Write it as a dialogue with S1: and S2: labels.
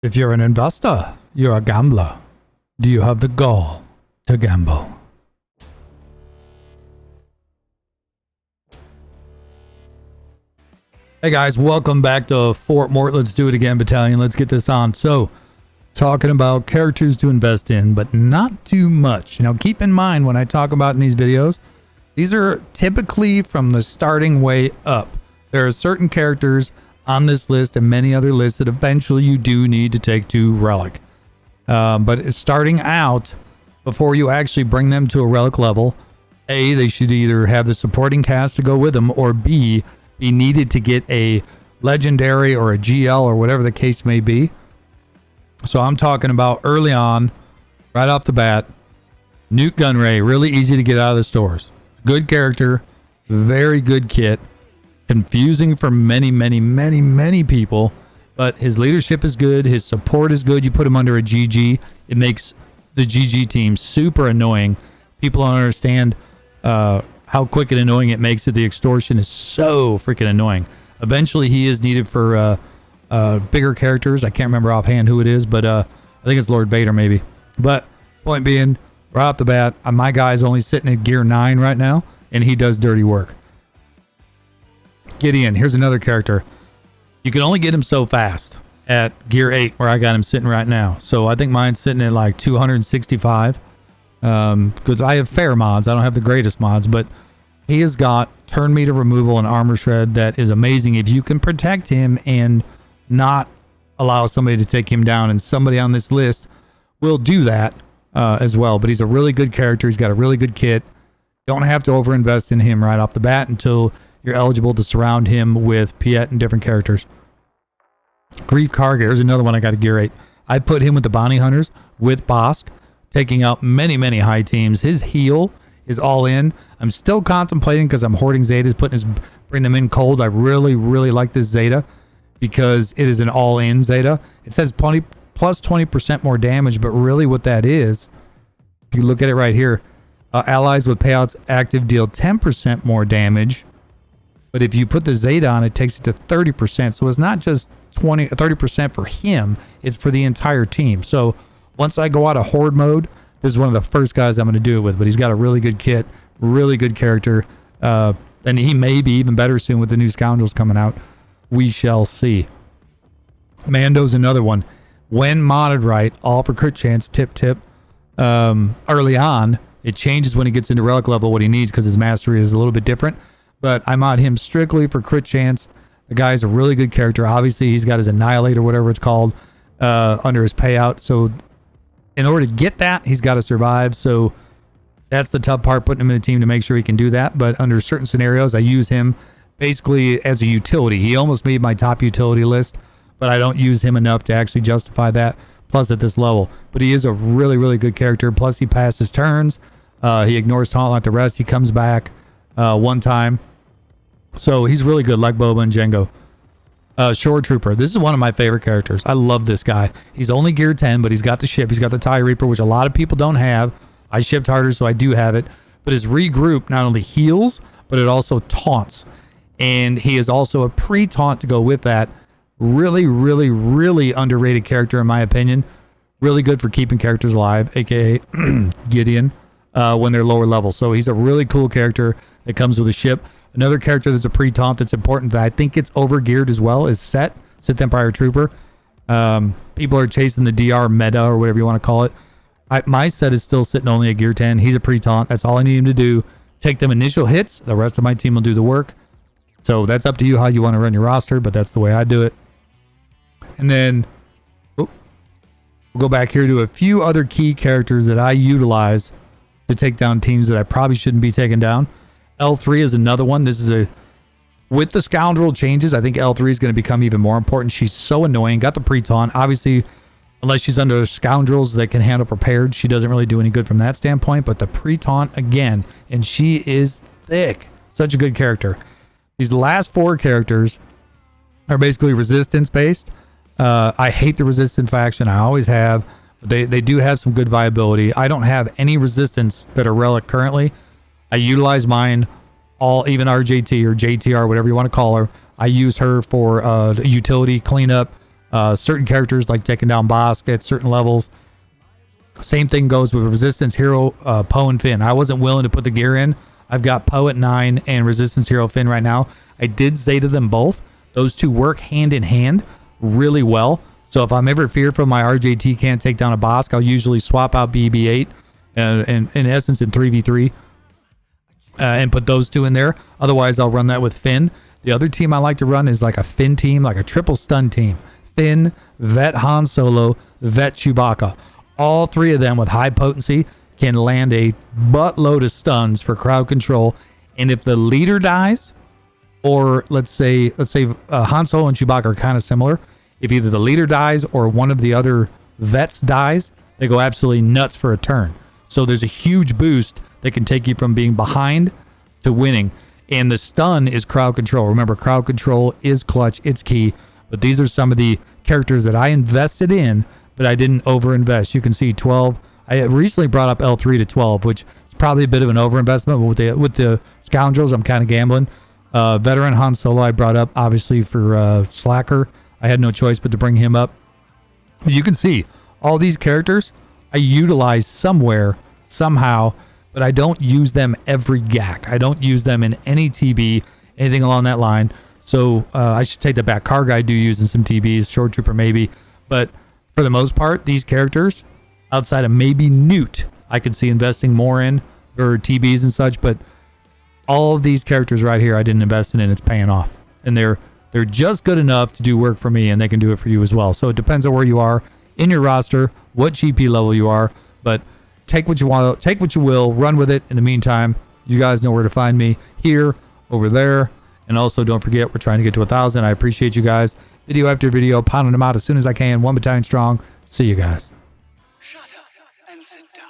S1: If you're an investor, you're a gambler. Do you have the gall to gamble? Hey guys, welcome back to Fort Mort. Let's do it again, Battalion. Let's get this on. So, talking about characters to invest in, but not too much. Now, keep in mind when I talk about in these videos, these are typically from the starting way up. There are certain characters on this list and many other lists that eventually you do need to take to Relic. But it's starting out, before you actually bring them to a Relic level, A, they should either have the supporting cast to go with them, or B, be needed to get a legendary or a GL or whatever the case may be. So I'm talking about early on, right off the bat, Newt Gunray, really easy to get out of the stores. Good character, very good kit. Confusing for many people, but his leadership is good, his support is good. You put him under a GG, it makes the GG team super annoying. People don't understand how quick and annoying it makes it. The extortion is so freaking annoying. Eventually he is needed for bigger characters. I can't remember offhand who it is, but I think it's Lord Vader maybe. But point being, right off the bat, my guy's only sitting at gear 9 right now, and he does dirty work. Gideon, here's another character. You can only get him so fast at gear 8, where I got him sitting right now. So I think mine's sitting at like 265. Because I have fair mods. I don't have the greatest mods, but he has got turn meter removal and armor shred that is amazing if you can protect him and not allow somebody to take him down. And somebody on this list will do that as well. But he's a really good character. He's got a really good kit. Don't have to overinvest in him right off the bat until you're eligible to surround him with Piet and different characters. Grief Karga, here's another one I got at gear 8. I put him with the Bounty Hunters with Bosk, taking out many high teams. His heal is all in. I'm still contemplating because I'm hoarding Zetas, bring them in cold. I really like this Zeta because it is an all-in Zeta. It says plus 20% more damage, but really what that is, if you look at it right here, allies with payouts active deal 10% more damage. But if you put the Zeta on, it takes it to 30%. So it's not just 30% for him, it's for the entire team. So once I go out of horde mode, this is one of the first guys I'm going to do it with. But he's got a really good kit, really good character. And he may be even better soon with the new Scoundrels coming out. We shall see. Mando's another one. When modded right, all for crit chance, tip. Early on, it changes when he gets into Relic level what he needs because his mastery is a little bit different. But I mod him strictly for crit chance. The guy's a really good character. Obviously, he's got his Annihilate or whatever it's called under his payout. So in order to get that, he's got to survive. So that's the tough part, putting him in a team to make sure he can do that. But under certain scenarios, I use him basically as a utility. He almost made my top utility list, but I don't use him enough to actually justify that. Plus at this level. But he is a really good character. Plus he passes turns. He ignores taunt like the rest. He comes back one time. So he's really good, like Boba and Django. Shore Trooper. This is one of my favorite characters. I love this guy. He's only gear 10, but he's got the ship. He's got the TIE Reaper, which a lot of people don't have. I shipped harder, so I do have it. But his regroup not only heals, but it also taunts. And he is also a pre-taunt to go with that. Really underrated character, in my opinion. Really good for keeping characters alive, aka Gideon, when they're lower level. So he's a really cool character that comes with a ship. Another character that's a pre-taunt that's important that I think gets over-geared as well is Sith Empire Trooper. People are chasing the DR meta or whatever you want to call it. My set is still sitting only at gear 10. He's a pre-taunt. That's all I need him to do. Take them initial hits. The rest of my team will do the work. So that's up to you how you want to run your roster, but that's the way I do it. And then we'll go back here to a few other key characters that I utilize to take down teams that I probably shouldn't be taking down. L3 is another one. This is with the Scoundrel changes, I think L3 is going to become even more important. She's so annoying. Got the pre-taunt. Obviously, unless she's under Scoundrels that can handle prepared, she doesn't really do any good from that standpoint. But the pre-taunt again, and she is thick. Such a good character. These last 4 characters are basically resistance based. I hate the resistance faction. I always have. They do have some good viability. I don't have any resistance that are Relic currently. I utilize mine all, even RJT or JTR, whatever you want to call her. I use her for utility cleanup, certain characters like taking down boss at certain levels. Same thing goes with Resistance Hero, Poe and Finn. I wasn't willing to put the gear in. I've got Poe at 9 and Resistance Hero Finn right now. I did Zeta them both. Those two work hand in hand really well. So if I'm ever fearful my RJT can't take down a boss, I'll usually swap out BB-8 and in essence in 3v3 and put those two in there. Otherwise, I'll run that with Finn. The other team I like to run is like a Finn team, like a triple stun team. Finn, Vet Han Solo, Vet Chewbacca. All three of them with high potency can land a buttload of stuns for crowd control. And if the leader dies, or let's say Han Solo and Chewbacca are kind of similar. If either the leader dies or one of the other vets dies, they go absolutely nuts for a turn. So there's a huge boost that can take you from being behind to winning. And the stun is crowd control. Remember, crowd control is clutch. It's key. But these are some of the characters that I invested in, but I didn't overinvest. You can see 12. I recently brought up L3 to 12, which is probably a bit of an overinvestment. But with the scoundrels, I'm kind of gambling. Veteran Han Solo I brought up, obviously, for Slacker. I had no choice but to bring him up. You can see all these characters I utilize somewhere, somehow, but I don't use them every GAC. I don't use them in any TB, anything along that line. So I should take that back. Car Guy do use in some TBs, Short Trooper maybe. But for the most part, these characters, outside of maybe Newt, I could see investing more in for TBs and such. But all of these characters right here I didn't invest in, and it's paying off. And they're just good enough to do work for me, and they can do it for you as well. So it depends on where you are in your roster, what GP level you are, but take what you want, take what you will, run with it. In the meantime, you guys know where to find me here, over there, and also don't forget, we're trying to get to 1,000. I appreciate you guys. Video after video, pounding them out as soon as I can. 1 battalion strong. See you guys.
S2: Shut up and sit down.